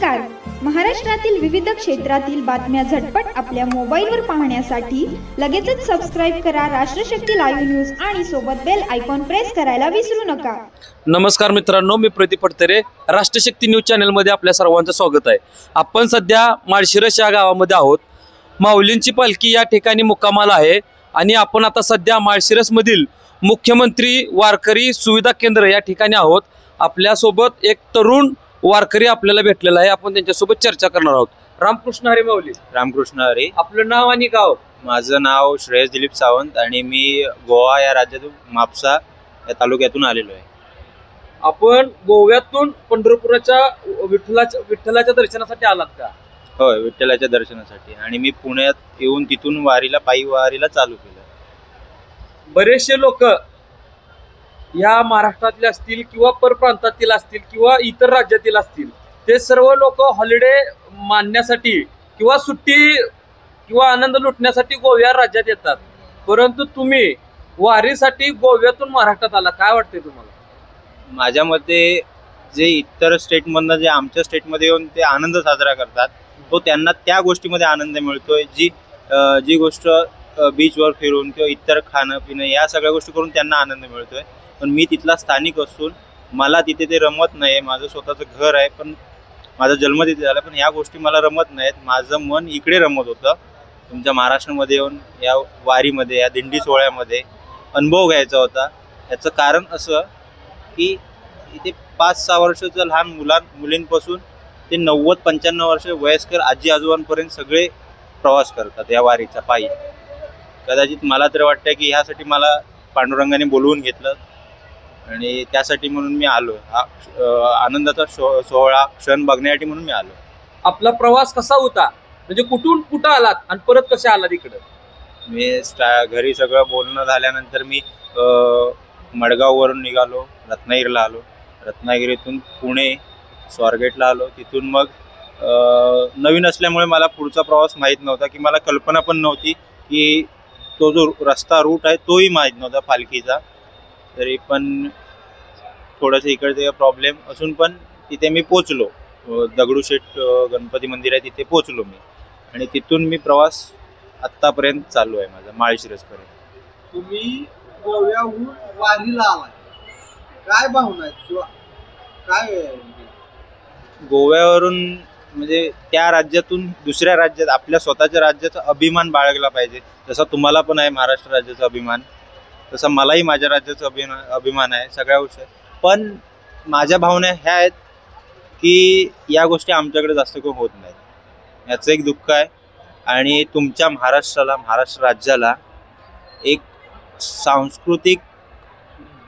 नमस्कार. महाराष्ट्रातील विविध क्षेत्रातील बातम्या झटपट आपल्या मोबाईलवर पाहण्यासाठी लगेचच सबस्क्राईब करा राष्ट्रशक्ती लाईव्ह न्यूज आणि सोबत बेल आयकॉन प्रेस करायला विसरू नका. नमस्कार मित्रांनो, मी प्रदीप फडतरे. राष्ट्रशक्ती न्यूज चॅनलमध्ये आपल्या सर्वांचं स्वागत आहे. आपण सध्या माळशिरस या गावामध्ये आहोत. माऊलींची पालखी या ठिकाणी मुक्कामाला आहे आणि आपण आता सध्या माळशिरसमधील मुख्यमंत्री वारकरी सुविधा केंद्र या ठिकाणी आहोत. आपल्यासोबत एक तरुण वारकरी आपल्याला भेटलेला आहे. आपण त्यांच्यासोबत चर्चा करणार आहोत. रामकृष्ण हरी माऊली. रामकृष्ण हरी. आपलं नाव आणि गाव? माझं नाव श्रेयस दिलीप सावंत आणि मी गोवा या राज्यातून म्हापसा या तालुक्यातून आलेलो आहे. आपण गोव्यातून पंढरपुराच्या विठ्ठलाच्या दर्शनासाठी आलात का? होय, विठ्ठलाच्या दर्शनासाठी. आणि मी पुण्यात येऊन तिथून पायी वारीला चालू केलं. बरेचसे लोक या महाराष्ट्रातले असतील किंवा परप्रांतातील असतील किंवा इतर राज्यातील असतील, ते सर्व लोक हॉलिडे मानण्यासाठी किंवा सुट्टी किंवा आनंद लुटण्यासाठी गोव्या राज्यात येतात. परंतु तुम्ही वारीसाठी गोव्यातून महाराष्ट्रात आला. काय वाटते तुम्हाला? माझ्या मते जे इतर स्टेटमधनं जे आमच्या स्टेटमध्ये येऊन ते आनंद साजरा करतात, तो त्यांना त्या गोष्टीमध्ये आनंद मिळतोय. जी गोष्ट बीचवर फिरून किंवा इतर खाणं पिणं या सगळ्या गोष्टी करून त्यांना आनंद मिळतोय. पण मी तिथला स्थानिक असून मला तिथे ते रमत नाही. माझं स्वतःचं घर आहे, पण माझा जन्म तिथे झाला, पण या गोष्टी मला रमत नाहीत. माझं मन इकडे रमत होतं. तुमच्या महाराष्ट्रामध्ये येऊन या वारीमध्ये, या दिंडी सोहळ्यामध्ये अनुभव घ्यायचा होता. याचं कारण असं की इथे 5-6 वर्षाचं लहान मुलींपासून ते 90-95 वर्ष वयस्कर आजी आजोबांपर्यंत सगळे प्रवास करतात या वारीचा पायी. कदाचित मला तर वाटतं की ह्यासाठी मला पांडुरंगाने बोलवून घेतलं आणि त्यासाठी म्हणून मी आलो. हा आनंदाचा सोहळा क्षण बघण्यासाठी म्हणून मी आलो. आपला प्रवास कसा होता? म्हणजे कुठून कुठं आलात आणि परत कसे आलात इकडं? मी घरी सगळं बोलणं झाल्यानंतर मी मडगाववरून निघालो, रत्नागिरीला आलो. रत्नागिरीतून पुणे स्वारगेटला आलो. तिथून मग नवीन असल्यामुळे मला पुढचा प्रवास माहीत नव्हता, की मला कल्पना पण नव्हती की तो जो रस्ता रूट आहे तोही माहीत नव्हता पालखीचा. तरी पण थोडंसं इकडचे प्रॉब्लेम असून पण तिथे मी पोचलो. दगडूशेठ गणपती मंदिर आहे तिथे पोचलो मी. आणि तिथून मी प्रवास आत्तापर्यंत चालू आहे माझा माळशिरसपर्यंत. तुम्ही गोव्याहून वारीला आलाय, काय भावना आहेत किंवा काय? गोव्यावरून म्हणजे त्या राज्यातून दुसऱ्या राज्यात आपल्या स्वतःच्या राज्याचा अभिमान बाळगला पाहिजे. जसा तुम्हाला पण आहे महाराष्ट्र राज्याचा अभिमान, तसा मलाही माझ्या राज्याचा अभिमान आहे सगळ्या गोष्टी. पण माझ्या भावना ह्या आहेत की या गोष्टी आमच्याकडे जास्त करून होत नाहीत. याचं एक दुःख आहे. आणि तुमच्या महाराष्ट्र राज्याला एक सांस्कृतिक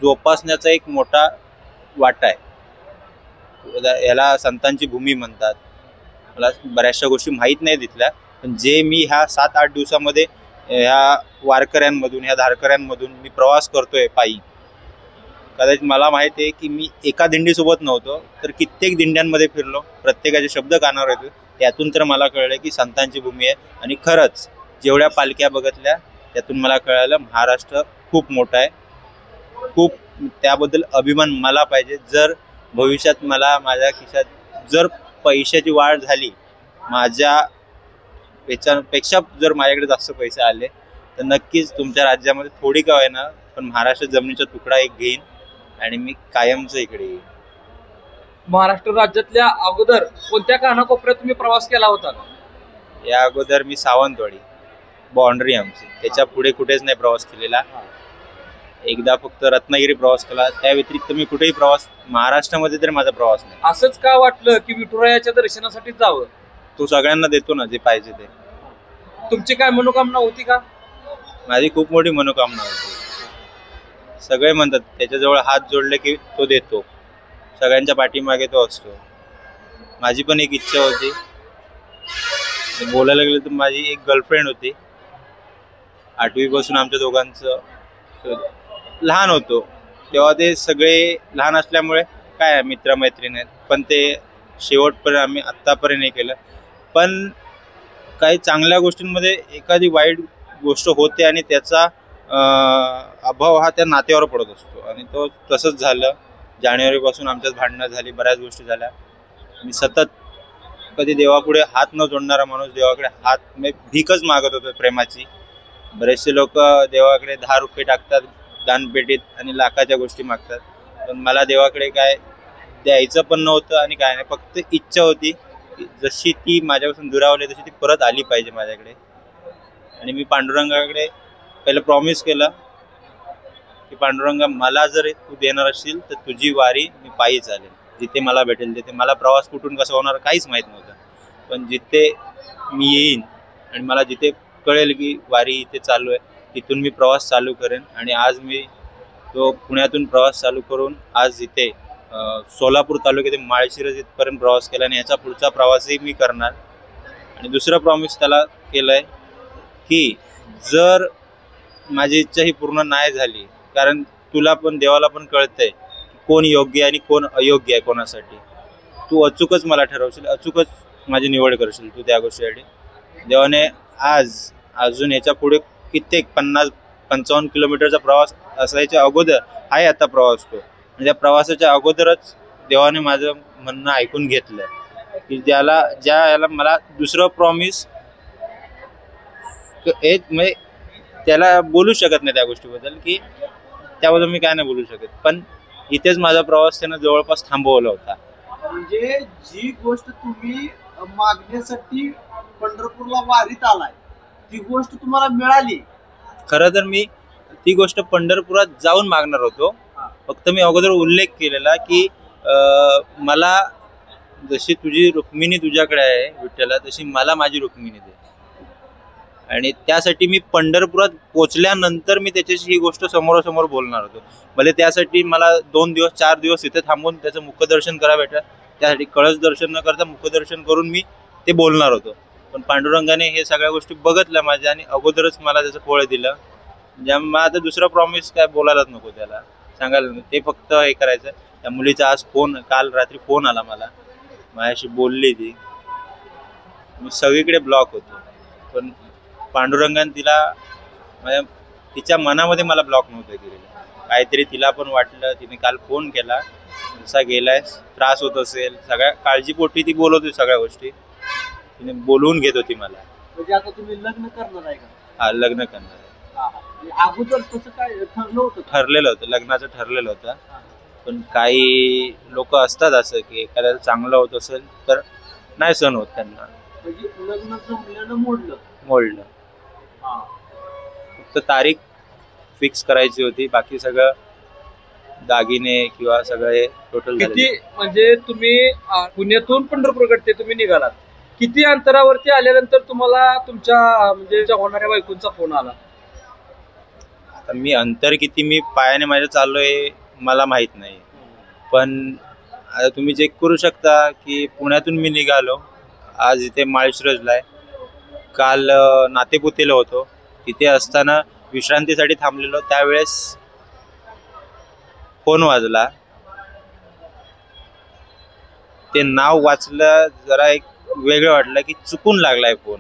जोपासण्याचा एक मोठा वाटा आहे. याला संतांची भूमी म्हणतात. मला बऱ्याचशा गोष्टी माहीत नाही तिथल्या, पण जे मी ह्या 7-8 दिवसामध्ये ह्या वारकऱ्यांमधून, ह्या धारकऱ्यांमधून मी प्रवास करतोय पायी. कदाचित मला माहिती आहे की मी एका दिंडीसोबत नव्हतो, तर कित्येक दिंड्यांमध्ये फिरलो. प्रत्येकाचे शब्द कानावर येतो. त्यातून तर मला कळलं की संतांची भूमी आहे. आणि खरंच जेवढ्या पालख्या बघितल्या त्यातून मला कळालं महाराष्ट्र खूप मोठा आहे. खूप त्याबद्दल अभिमान मला पाहिजे. जर भविष्यात मला माझ्या खिशात जर पैशाची वाढ झाली, माझ्या पेक्षा जर माझ्याकडे जास्त पैसे आले, तर नक्कीच तुमच्या राज्यामध्ये थोडी का होईना पण महाराष्ट्र जमिनीचा तुकडा एक घेईन आणि मी कायमचं इकडे येईन. महाराष्ट्र राज्यातल्या अगोदर कोणत्या कानाकोपऱ्यात तुम्ही प्रवास केला होता? या अगोदर मी सावंतवाडी बाउंड्री आमची, त्याच्या पुढे कुठेच नाही प्रवास केलेला. एकदा फक्त रत्नागिरी प्रवास केला. त्या व्यतिरिक्त मी कुठेही प्रवास महाराष्ट्रामध्ये तरी माझा प्रवास नाही. असंच का वाटलं की विठुरायाच्या दर्शनासाठी जावं? तो सगळ्यांना देतो ना जे पाहिजे ते. तुमची काय मनोकामना होती का? माझी खूप मोठी मनोकामना होती. सगळे म्हणतात त्याच्याजवळ हात जोडले की तो देतो, सगळ्यांच्या पाठीमागे तो असतो. माझी पण एक इच्छा होती. बोलायला गेलं तर माझी एक गर्लफ्रेंड होती. 8वी पासून आमच्या दोघांचं लहान होतो तेव्हा. ते सगळे लहान असल्यामुळे काय मित्रमैत्रीण आहेत, पण ते शेवटपर्यंत आम्ही आत्तापर्यंत हे केलं. पण काही चांगल्या गोष्टींमध्ये एखादी वाईट गोष्ट होते आणि त्याचा अभाव हा त्या नात्यावर पडत असतो. आणि तो तसंच झालं. जानेवारीपासून आमच्यात भांडणं झाली, बऱ्याच गोष्टी झाल्या. मी सतत कधी देवापुढे हात न जोडणारा माणूस देवाकडे हात भीकच मागत होतो प्रेमाची. बरेचसे लोक देवाकडे 10 रुपये टाकतात दानपेटीत आणि लाखाच्या गोष्टी मागतात, पण मला देवाकडे काय द्यायचं पण नव्हतं आणि काय नाही, फक्त इच्छा होती जशी ती माझ्यापासून दुरावली तशी ती परत आली पाहिजे माझ्याकडे. आणि मी पांडुरंगाकडे पहिलं प्रॉमिस केलं की पांडुरंगा मला जर तू देणार असशील तर तुझी वारी मी पायी चालेल, जिथे मला भेटेल तिथे. मला प्रवास कुठून कसा होणार काहीच माहीत नव्हतं, पण जिथे मी येईन आणि मला जिथे कळेल की वारी इथे चालू आहे तिथून मी प्रवास चालू करेन. आणि आज मी तो पुण्यातून प्रवास चालू करून आज इथे सोलापूर तालुक्यात माळशिरस इथपर्यंत प्रवास केला आणि याचा पुढचा प्रवासही मी करणार. आणि दुसरं प्रॉमिस त्याला केलं आहे की जर माझी इच्छा ही पूर्ण नाही झाली, कारण तुला पण देवाला पण कळतंय कोण योग्य आणि कोण अयोग्य आहे कोणासाठी, तू अचूकच मला ठरवशील, अचूकच माझी निवड करशील तू त्या गोष्टीसाठी. देवाने अजून याच्या पुढे कित्येक 50-55 किलोमीटरचा प्रवास असायच्या अगोदर आहे आता प्रवास तो, आणि त्या प्रवासाच्या अगोदरच देवाने माझं म्हणणं ऐकून घेतलं की याला मला दुसरं प्रॉमिस म्हणजे त्याला बोलू शकत नाही त्या गोष्टीबद्दल, की त्याबद्दल मी काय नाही बोलू शकत, पण इथेच माझा प्रवास त्यानं जवळपास थांबवला होता. म्हणजे जी गोष्ट तुम्ही मागण्यासाठी पंढरपूरला वारीत आलाय ती गोष्ट तुम्हाला मिळाली. खरं तर मी ती गोष्ट पंढरपुरात जाऊन मागणार होतो, फक्त मी अगोदर उल्लेख केलेला की मला जशी तुझी रुक्मिणी तुझ्याकडे आहे विठ्ठला तशी मला माझी रुक्मिणी दे. आणि त्यासाठी मी पंढरपुरात पोचल्यानंतर मी त्याच्याशी ही गोष्ट समोरासमोर बोलणार होतो. भले त्यासाठी मला 2 दिवस 4 दिवस इथे थांबून त्याचं मुखदर्शन करावं भेटलं, त्यासाठी कळस दर्शन न करता मुखदर्शन करून मी ते बोलणार होतो. पण पांडुरंगाने हे सगळ्या गोष्टी बघितल्या माझ्या आणि अगोदरच मला त्याचं फळ दिलं. ज्यामुळे आता दुसरा प्रॉमिस काय बोलायलाच नको, त्याला सांगायला नको, ते फक्त हे करायचं. त्या मुलीचा आज काल रात्री फोन आला मला, माझ्याशी बोलली ती, मी सगळीकडे ब्लॉक होतो, पण पांडुरंगाने तिच्या मनामध्ये मला ब्लॉक नव्हतं केलेलं. काहीतरी तिला पण वाटलं, तिने काल फोन केला, जसा गेलाय त्रास होत असेल, सगळ्या काळजीपोटी ती बोलत होती, सगळ्या गोष्टी तिने बोलवून घेत होती मला. म्हणजे आता तुम्ही लग्न करणार आहे का? हा, लग्न करणार आहे. अगोदर तसं काय ठरलं होतं? ठरलेलं होतं, लग्नाचं ठरलेलं होतं, पण काही लोक असतात असं की एखाद्याला चांगलं होत असेल तर नाही सहन होत त्यांना. म्हणजे लग्न जमल्यानं मोडलं. फक्त तारीख फिक्स करायची होती, बाकी सगळं दागिने किंवा सगळे टोटल. किती म्हणजे तुम्ही पुण्यातून पंढरपूरकडे तुम्ही निघालात, किती अंतरावरती आल्यानंतर तुम्हाला तुमच्या म्हणजे होणाऱ्या बायकोंचा फोन आला? आता मी अंतर किती मी पायाने माझ्या चाललोय मला माहित नाही, पण आता तुम्ही चेक करू शकता की पुण्यातून मी निघालो, आज इथे माळशिरसला आहे, काल नातेपुतेला होतो, तिथे असताना विश्रांतीसाठी थांबलेलो, त्यावेळेस फोन वाजला. ते नाव वाचलं, जरा एक वेगळं वाटलं की चुकून लागलाय फोन.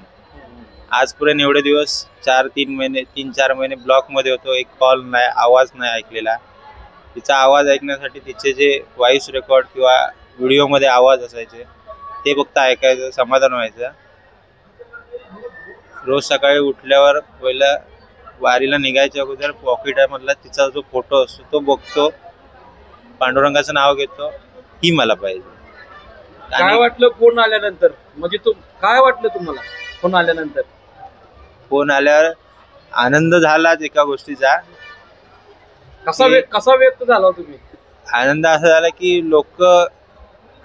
आजपर्यंत एवढे दिवस 3-4 महिने ब्लॉकमध्ये होतो, एक कॉल नाही, आवाज नाही ऐकलेला. तिचा आवाज ऐकण्यासाठी तिचे जे व्हॉइस रेकॉर्ड किंवा व्हिडिओमध्ये आवाज असायचे ते फक्त ऐकायचं, समाधान व्हायचं. रोज सकाळी उठल्यावर पहिला वारीला निघायच्या अगोदर पॉकेटमधला तिचा जो फोटो असतो तो बघतो, पांडुरंगाचं नाव घेतो, ही मला पाहिजे. काय वाटलं फोन आल्यानंतर? म्हणजे काय वाटलं तुम्हाला फोन आल्यानंतर? फोन आल्यावर आनंद झालाच एका गोष्टीचा. कसा व्यक्त झाला तुम्ही? आनंद असा झाला की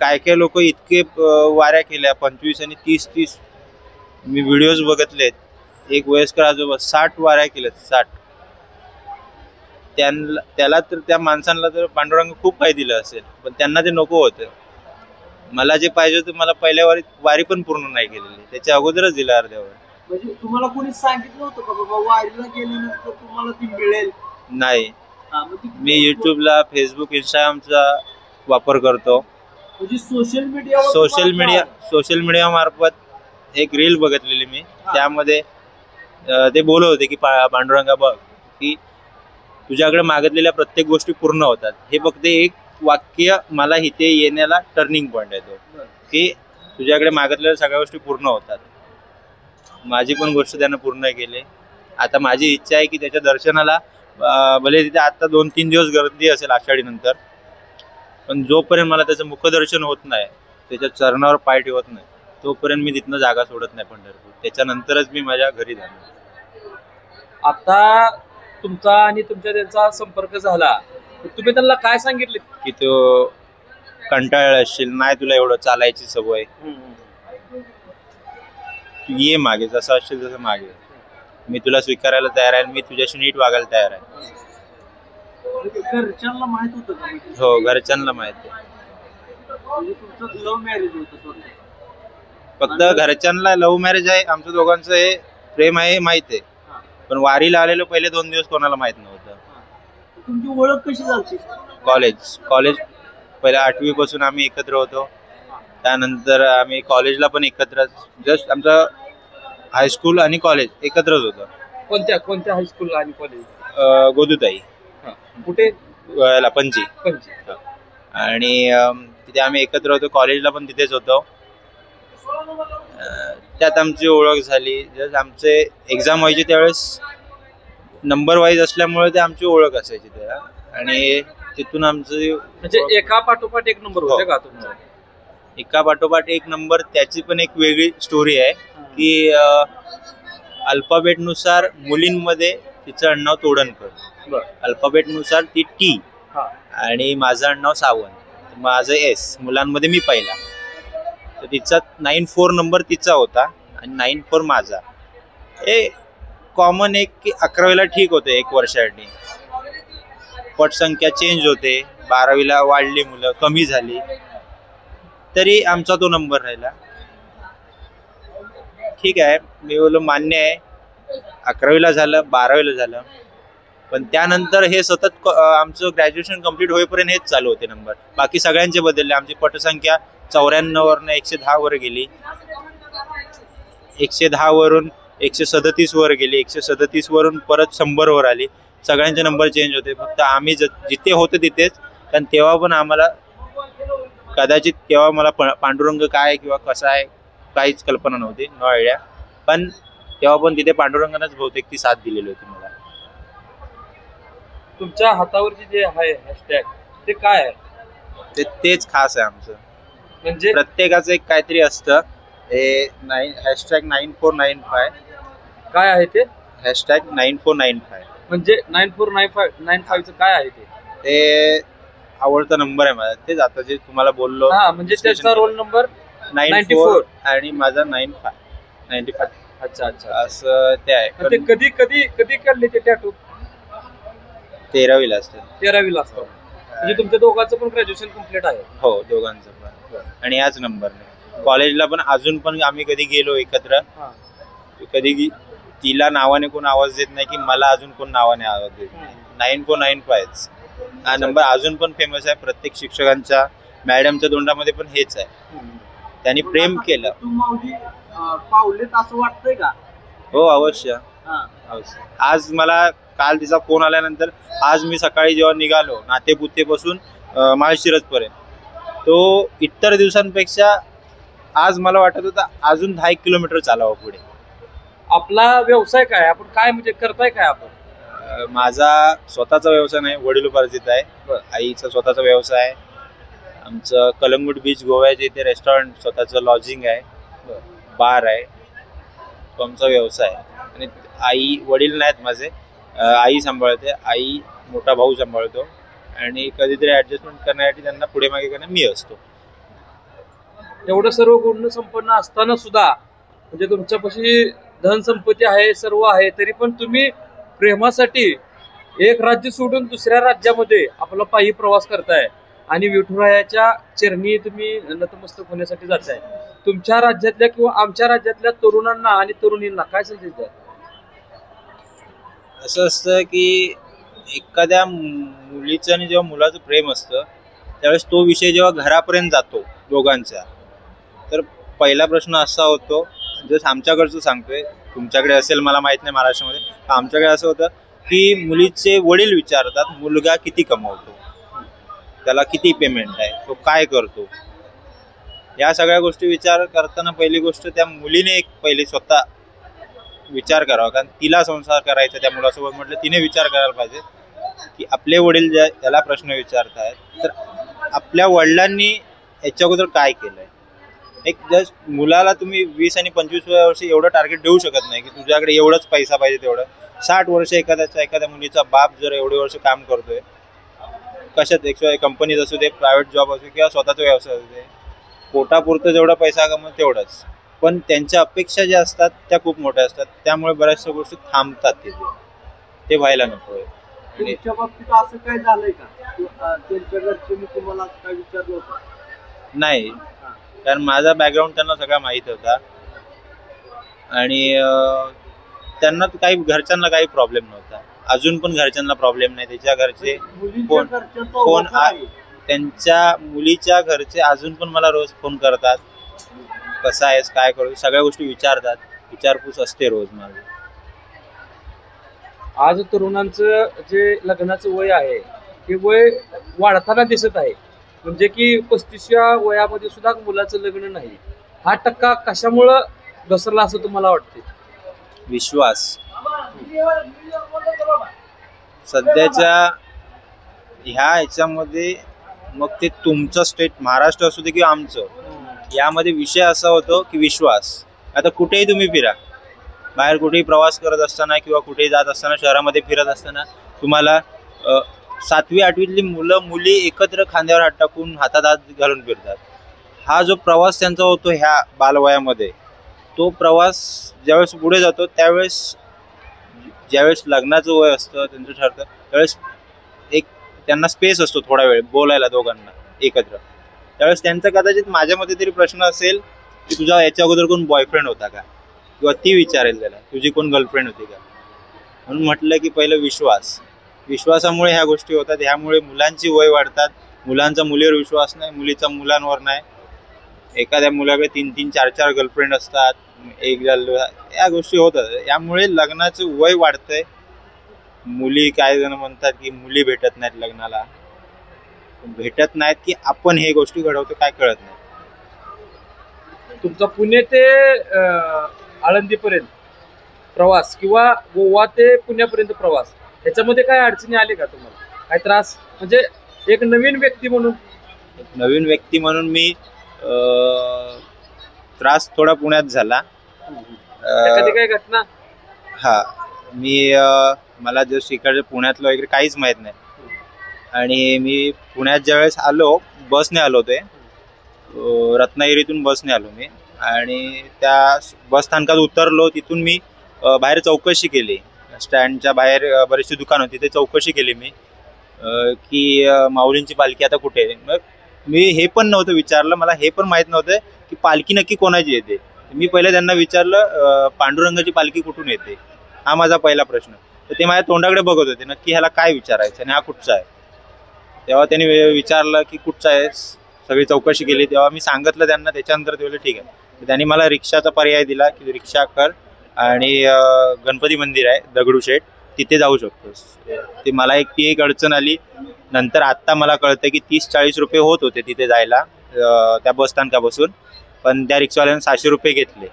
काय लोक इतके वाऱ्या केल्या, 25 आणि 30 मी व्हिडिओज बघितलेत. एक वयस्कर आजोबा 60 वाऱ्या केल्यात, 60. त्याला तर त्या माणसांना तर पांडुरंग खूप काही दिलं असेल, पण त्यांना ते नको होतं. मला जे पाहिजे होतं, मला पहिल्या वारी पण पूर्ण नाही केलेली, त्याच्या अगोदरच दिलं अर्ध्यावर. म्हणजे तुम्हाला कोणी सांगितलं होतं का बाबा वारीला गेल्यानंतर तुम्हाला ती मिळेल? नाही, मी युट्यूबला, फेसबुक, इंस्टाग्रामचा वापर करतो. म्हणजे सोशल मीडिया मार्फत एक रील बघितलेली मी, त्यामध्ये ते बोलत होते की पांडुरंगा बघ की तुझ्याकडे मागितलेल्या प्रत्येक गोष्टी पूर्ण होतात. हे फक्त एक वाक्य मला इथे येण्याला टर्निंग पॉइंट आहे तो, की तुझ्याकडे मागितलेल्या सगळ्या गोष्टी पूर्ण होतात. माझी पण गोष्ट त्यानं पूर्ण केली. आता माझी इच्छा आहे की त्याच्या दर्शनाला भले तिथे आता 2-3 दिवस गर्दी असेल आषाढी नंतर, पण जोपर्यंत मला त्याचं मुखदर्शन होत नाही, त्याच्या चरणावर पाय ठेवत नाही, तोपर्यंत मी तिथनं जागा सोडत नाही पंढरपूर. त्याच्यानंतरच मी माझ्या घरी जाणार. आता तुमचा आणि तुमच्या त्यांचा संपर्क झाला, तर तुम्ही त्यांना काय सांगितले? की तो कंटाळला असशील, नाही तुला एवढं चालायची सवय, तू ये मागे, जसं असशील तसं मागे, मी तुला स्वीकारायला तयार आहे, मी तुझ्याशी नीट वागायला तयार आहे. घरच्यांना माहित होतं का? हो, घरच्यांना माहिती आहे. म्हणजे तुमचं लव्ह मॅरेज होतं? फक्त घरच्यांना लव्ह मॅरेज आहे, आमच्या दोघांचं हे प्रेम आहे माहित आहे, पण वारीला आलेलो पहिले 2 दिवस कोणाला माहित नव्हतं. तुमची ओळख कशी झाली? कॉलेज पहिल्या 8वी पासून आम्ही एकत्र होतो. त्यानंतर आम्ही कॉलेजला पण एकत्र, जस्ट आमचं हायस्कूल आणि कॉलेज एकत्रच होतं. कोणत्या हायस्कूल आणि कॉलेज? गोदुताई, कुठे? पणजी. आणि तिथे आम्ही एकत्र होतो. कॉलेजला पण तिथेच होतो. त्यात आमची ओळख झाली. जस्ट आमचे एक्झाम व्हायचे त्यावेळेस नंबर वाईज असल्यामुळे ते आमची ओळख असायची त्याला, आणि तिथून आमचं म्हणजे एका पाठोपाठ एक नंबर होते का तुमचा? एका पाठोपाठ एक नंबर. त्याची पण एक वेगळी स्टोरी आहे की अल्फाबेट नुसार मुलींमध्ये तिचं आडनाव तोडणकर, अल्फाबेट नुसार ती टी, आणि माझं आडनाव सावंत, माझं एस. मुलांमध्ये मी पहिला. तर तिचा 9-4 नंबर तिचा होता आणि 9-4 माझा. हे कॉमन एक की 11वीला ठीक होते 1 वर्षासाठी, पटसंख्या चेंज होते, 12वीला वाढली, मुलं कमी झाली, तरी आमचा तो नंबर राहिला. ठीक आहे, मी बोललो मान्य आहे. 11वीला झालं, 12वीला झालं, पण त्यानंतर हे सतत आमचं ग्रॅज्युएशन कम्प्लीट होईपर्यंत हेच चालू होते नंबर. बाकी सगळ्यांचे बदलले. आमची पटसंख्या 94 वरून 110 वर गेली, 110 वरून 137 वर गेली, 137 वरून परत 100 वर आली. सगळ्यांचे नंबर चेंज होते. फक्त आम्ही जिथे होते तिथेच. कारण तेव्हा पण आम्हाला कदाचित तेव्हा मला पांडुरंग काय किंवा कसा आहे काहीच कल्पना नव्हती, नो आयडिया. पण तेव्हा पण तिथे पांडुरंगानेच बहुतेक ती साथ दिलेली होती मला. तुमच्या हातावरची जे आहे हॅशटॅग, ते काय आहे? तेच खास आहे आमचं. म्हणजे प्रत्येकाचं एक काहीतरी असतं. हे हॅशटॅग 9495. काय आहे ते? हॅशटॅग 9495 म्हणजे 9495 काय आहे ते? ते आवडता नंबर आहे माझा. तेच आता जे तुम्हाला बोललो. म्हणजे त्याचा रोल नंबर 94 आणि माझा 95. अच्छा, असं ते आहे. ते कधी काढले ते टॅटू? 13वीला असते. 13वीला असतं. म्हणजे तुमच्या दोघांचं पण ग्रॅज्युएशन कम्प्लीट आहे? हो, दोघांचं पण. आणि याच नंबरने कॉलेजला पण अजून पण आम्ही कधी गेलो एकत्र, कधी तिला नावाने कोण आवाज देत नाही की मला अजून कोण नावाने आवाज देत नाही. 9495 हा नंबर अजून पण फेमस आहे. प्रत्येक शिक्षकांच्या, मॅडमच्या तोंडामध्ये पण हेच आहे. त्यांनी प्रेम केलं. पावलेत असं वाटतंय का? हो, अवश्य. आज मला काल तिचा फोन आल्यानंतर, आज मी सकाळी जेव्हा निघालो नातेपुतेपासून माळशिरसपर्यंत, तो इतर दिवसांपेक्षा आज मला वाटत होतं अजून 10 किलोमीटर चालावं पुढे. आपला व्यवसाय काय? आपण काय म्हणजे करताय काय आपण? माझा स्वतःचा व्यवसाय नाही, वडिलोपार्जित आहे. आईचा स्वतःचा व्यवसाय आहे. आमचं कलंगूट बीच गोव्याच्या इथे रेस्टॉरंट, स्वतःचं लॉजिंग आहे, बार आहे. तो आमचा व्यवसाय आहे. आणि आई, वडील नाहीत माझे, आई सांभाळते. आई, मोठा भाऊ सांभाळतो, आणि कधीतरी ऍडजस्टमेंट करण्यासाठी त्यांना पुढे मागे करण्यात मी असतो. एवढं सर्व गुण संपन्न असताना सुद्धा, म्हणजे तुमच्यापाशी धन संपत्ती आहे, सर्व आहे, तरी पण तुम्ही प्रेमासाठी एक राज्य सोडून दुसऱ्या राज्यामध्ये आपला पायी प्रवास करताय आणि विठुरायाच्या चरणी तुम्ही नतमस्तक होण्यासाठी जाताय. तुमच्या राज्यातल्या किंवा आमच्या राज्यातल्या तरुणांना आणि तरुणींना काय संदेश द्या? असं असतं की एखाद्या मुलीचं आणि जेव्हा मुलाचं प्रेम असतं त्यावेळेस तो विषय जेव्हा घरापर्यंत जातो दोघांचा, तर पहिला प्रश्न असा होतो, जसं आमच्याकडचं सांगतोय, तुमच्याकडे असेल मला माहित नाही महाराष्ट्रामध्ये, आमच्याकडे असं होतं की मुलीचे वडील विचारतात मुलगा किती कमवतो, त्याला किती पेमेंट आहे, तो काय करतो. या सगळ्या गोष्टी विचार करताना पहिली गोष्ट त्या मुलीने एक पहिली स्वतः विचार करावा, कारण तिला संसार करायचा त्या मुलासोबत म्हटलं तिने विचार करायला पाहिजे की आपले वडील त्याला प्रश्न विचारतायत तर आपल्या वडिलांनी याच्या अगोदर काय केलंय. एक जस्ट मुलाला तुम्ही 20 आणि 25 वर्षी एवढं टार्गेट देऊ शकत नाही की तुझ्याकडे एवढंच पैसा पाहिजे तेवढं. 60 वर्ष एखाद्या मुलीचा बाप जर एवढे वर्ष काम करतोय कशात, कंपनीत असू दे, प्रायव्हेट जॉब असू किंवा स्वतःचा व्यवसाय असू दे, पोटापुरतं जेवढा पैसा कमवतो तेवढंच, पण त्यांच्या अपेक्षा ज्या असतात त्या खूप मोठ्या असतात. त्यामुळे बऱ्याचशा गोष्टी थांबतात तिथे. ते व्हायला नको. तुमच्या बाबतीत असं काय झालंय का त्यांच्या घरच्यांनी तुम्हाला काय विचारलं होतं? नाही, कारण माझा बॅकग्राऊंड त्यांना सगळा माहित होता आणि त्यांना काही घरच्यांना काही प्रॉब्लेम नव्हता. अजून पण घरच्यांना प्रॉब्लेम नाही. त्याच्या घरचे फोन त्यांच्या मुलीच्या घरचे अजून पण मला रोज फोन करतात, कसा आहेस, काय करू, सगळ्या गोष्टी विचारतात. विचारपूस असते रोज माझी. आज तरुणांचं जे लग्नाचं वय आहे ते वय वाढताना दिसत आहे. म्हणजे की 35व्या वयामध्ये सुद्धा मुलाचं लग्न नाही. हा टक्का कशामुळं घसरला असं तुम्हाला वाटते? विश्वास. सध्याच्या ह्याच्यामध्ये मग ते तुमचं स्टेट महाराष्ट्र असू दे किंवा आमचं, यामध्ये विषय असा होतो की विश्वास. आता कुठेही तुम्ही फिरा, बाहेर कुठेही प्रवास करत असताना किंवा कुठेही जात असताना, शहरामध्ये फिरत असताना तुम्हाला 7वी 8वीतली मुलं मुली एकत्र खांद्यावर हात टाकून हातात हात घालून फिरतात. हा जो प्रवास त्यांचा होतो ह्या बालवयामध्ये, तो प्रवास ज्यावेळेस पुढे जातो ज्यावेळेस लग्नाचं वय असतं त्यांचं ठरतं, त्यावेळेस एक त्यांना स्पेस असतो थोडा वेळ बोलायला दोघांना एकत्र. त्यावेळेस त्यांचा कदाचित माझ्यामध्ये तरी प्रश्न असेल की तुझा याच्या अगोदर कोण बॉयफ्रेंड होता का, किंवा ती विचारेल त्याला तुझी कोण गर्लफ्रेंड होती का. म्हणून म्हटलं की पहिलं विश्वासामुळे ह्या गोष्टी होतात. ह्यामुळे मुलांची वय वाढतात. मुलांचा मुलीवर विश्वास नाही, मुलीचा मुलांवर नाही. एखाद्या मुलाकडे 3-3, 4-4 गर्लफ्रेंड असतात, एक या गोष्टी होतात. यामुळे लग्नाचं वय वाढतंय. मुली काही जण म्हणतात की मुली भेटत नाहीत लग्नाला, भेटत नाहीत की आपण हे गोष्टी घडवतो काय कळत नाही. तुमचा पुणे ते आळंदीपर्यंत प्रवास किंवा गोवा ते पुण्यापर्यंत प्रवास, ह्याच्यामध्ये काय अडचणी आली का तुम्हाला, काय त्रास? म्हणजे एक नवीन व्यक्ती म्हणून मी त्रास थोडा पुण्यात झाला. कधी काय घटना? हा, मला जस्ट इकडे पुण्यातलं वगैरे काहीच माहित नाही आणि मी पुण्यात ज्यावेळेस आलो, बसने आलो होते, रत्नागिरीतून बसने आलो मी आणि त्या बस स्थानकात उतरलो. तिथून मी बाहेर चौकशी केली, स्टँडच्या बाहेर बरीचशी दुकान होती, ते चौकशी केली मी की माऊलींची पालखी आता कुठे आहे. मग मी हे पण नव्हतं विचारलं, मला हे पण माहीत नव्हतं की पालखी नक्की कोणाची येते. मी पहिले त्यांना विचारलं पांडुरंगाची पालखी कुठून येते, हा माझा पहिला प्रश्न. तर ते माझ्या तोंडाकडे बघत होते नक्की ह्याला काय विचारायचं आणि हा कुठचा आहे. तेव्हा त्यांनी विचारलं की कुठचा आहे, सगळी चौकशी केली. तेव्हा मी सांगितलं त्यांना. त्याच्यानंतर ते बोलले ठीक आहे. त्यांनी मला रिक्षाचा पर्याय दिला की रिक्षा कर आणि गणपती मंदिर आहे दगडूशेठ, तिथे जाऊ शकतोस. ते मला ती एक अडचण आली. नंतर आत्ता मला कळतं की 30-40 रुपये होत होते तिथे जायला त्या बस स्थानकापासून, पण त्या रिक्षावाल्याने 600 रुपये घेतले.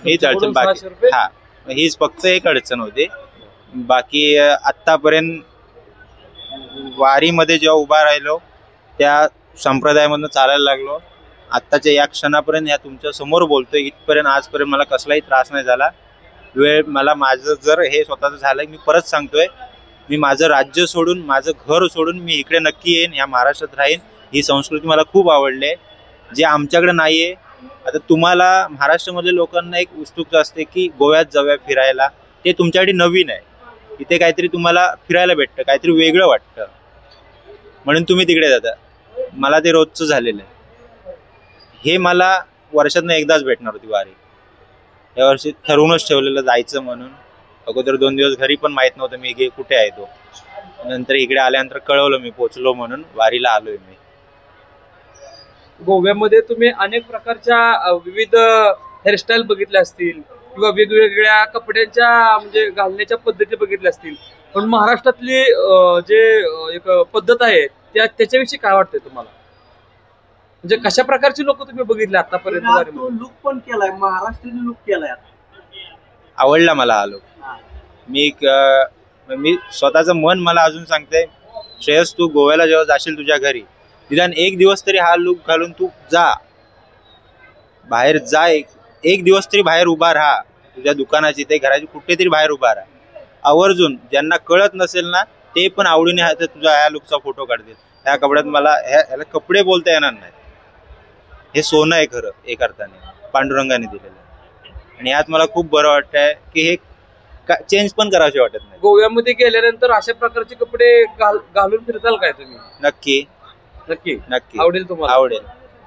हीच अडचण. बाकी हा, हीच फक्त एक अडचण होती. बाकी आत्तापर्यंत वारीमध्ये जेव्हा उभा राहिलो, त्या संप्रदायामधून चालायला लागलो, आत्ताच्या या क्षणापर्यंत या तुमच्या समोर बोलतोय इथपर्यंत, आजपर्यंत मला कसलाही त्रास नाही झाला. मला माझं जर हे स्वतःचं झालं, मी परत सांगतोय, मी माझं राज्य सोडून, माझं घर सोडून मी इकडे नक्की येईन, या महाराष्ट्रात राहीन. ही संस्कृती मला खूप आवडली आहे, जे आमच्याकडे नाही आहे. आता तुम्हाला महाराष्ट्रामधल्या लोकांना एक उत्सुकता असते की गोव्यात जाऊया फिरायला, ते तुमच्यासाठी नवीन आहे. इथे काहीतरी तुम्हाला फिरायला भेटतं, काहीतरी वेगळं वाटतं, म्हणून तुम्ही तिकडे जाता. मला ते रोजचं झालेलं आहे. हे मला वर्षातनं एकदाच भेटणार होती वारी. यावर्षी ठरवूनच ठेवलेलं जायचं म्हणून. अगोदर 2 दिवस घरी पण माहीत नव्हतं मी कुठे आहे तो. नंतर इकडे आल्यानंतर कळवलं मी पोचलो म्हणून वारीला आलोय मी. गोव्यामध्ये तुम्ही अनेक प्रकारच्या विविध हेअरस्टाईल बघितल्या असतील किंवा वेगवेगळ्या कपड्यांच्या म्हणजे घालण्याच्या पद्धती बघितल्या असतील, पण महाराष्ट्रातली जे एक पद्धत आहे त्याच्याविषयी काय वाटतंय तुम्हाला? म्हणजे कशा प्रकारची लोक तुम्ही बघितले आतापर्यंत तुम्ही आज वारीमध्ये? तो लुक पण केलाय, महाराष्ट्रीयन लुक केलाय आता. आवडला मला हा लोक. हा. मी स्वतःचं मन मला अजून सांगते, श्रेयस तू गोव्याला जेव्हा जाशील तुझ्या घरी, निदान एक दिवस तरी हा लुक घालून तू जा, बाहेर जा, एक दिवस तरी बाहेर उभा राहा, तुझ्या दुकानाची ते घराची कुठे तरी बाहेर उभा राहा आवर्जून. ज्यांना कळत नसेल ना ते पण आवडीने तुझा ह्या लुकचा फोटो काढतील. ह्या कपड्यात मला ह्याला कपडे बोलता येणार नाही, हे सोनं आहे खरं एक अर्थाने पांडुरंगाने दिलेलं. आणि यात मला खूप बरं वाटतंय की हे चेंज पण करायचे वाटत नाही. गोव्यामध्ये गेल्यानंतर अशा प्रकारचे कपडे घालून फिरताल काय तुम्ही? नक्की नक्की नक्की आवडेल तुम्हाला? आवडेल.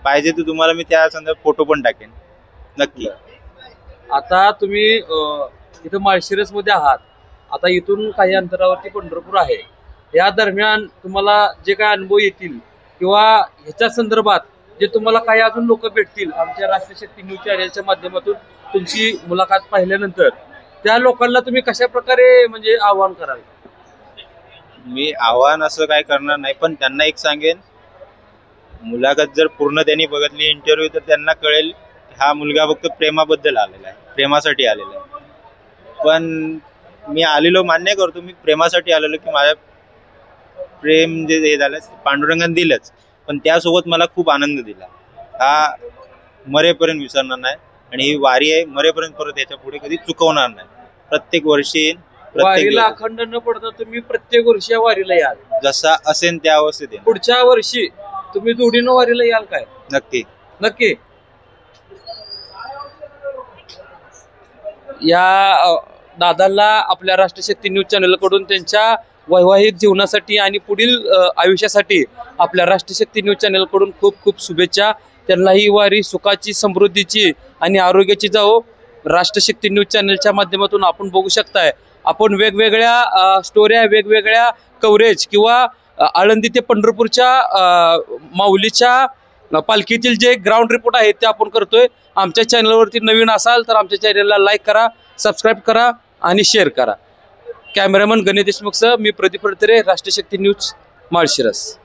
पाहिजे तर तुम्हाला मी त्या संदर्भात फोटो पण टाकेन. नक्की. आता तुम्ही इथं माळशिरस मध्ये आहात, आता इथून काही अंतरावरती पंढरपूर आहे. या दरम्यान तुम्हाला जे काही अनुभव येतील किंवा ह्याच्या संदर्भात जे तुम्हाला काही अजून लोक भेटतील आमच्या राष्ट्रशक्ती न्यूज चॅनलच्या माध्यमातून तुमची मुलाखत पाहिल्यानंतर, त्या लोकांना तुम्ही कशा प्रकारे म्हणजे आव्हान कराल? मी आव्हान असं काय करणार नाही, पण त्यांना एक सांगेन, मुलाखत जर पूर्ण त्यांनी बघितली इंटरव्ह्यू तर त्यांना कळेल हा मुलगा फक्त प्रेमाबद्दल आलेला आहे, प्रेमासाठी आलेला आहे. पण मी आलेलो मान्य करतो, मी प्रेमासाठी आलेलो की माझ्या प्रेम जे हे झालं पांडुरंगाने दिलंच, पण त्यासोबत मला खूप आनंद दिला. हा मरेपर्यंत विसरणार नाही आणि ही वारी आहे, मरेपर्यंत परत याच्या पुढे कधी चुकवणार नाही. प्रत्येक वर्षी वारीला अखंड न पडता तुम्ही प्रत्येक वर्षी या वारीला याल, जसा असेल त्या अवस्थेत येईन. पुढच्या वर्षी तुम्ही जोडीनं वारीला याल काय? नक्की नक्की. या दादांना आपल्या राष्ट्रशक्ती न्यूज चॅनल कडून त्यांच्या वैवाहिक जीवनासाठी आणि पुढील आयुष्यासाठी आपल्या राष्ट्रशक्ती न्यूज चॅनल कडून खूप खूप शुभेच्छा. त्यांना ही वारी सुखाची, समृद्धीची आणि आरोग्याची जावो. राष्ट्रशक्ती न्यूज चॅनलच्या माध्यमातून आपण बघू शकताय, आपण वेगवेगळ्या स्टोऱ्या, वेगवेगळ्या कव्हरेज किंवा आळंदी ते पंढरपूरच्या माऊलीच्या पालखीतील जे ग्राउंड रिपोर्ट आहेत ते आपण करतोय. आमच्या चॅनलवरती नवीन असाल तर आमच्या चॅनलला लाईक करा, सबस्क्राईब करा आणि शेअर करा. कॅमेरामन गणेश देशमुखसह मी प्रदीप फडतरे, राष्ट्रशक्ती न्यूज माळशिरस.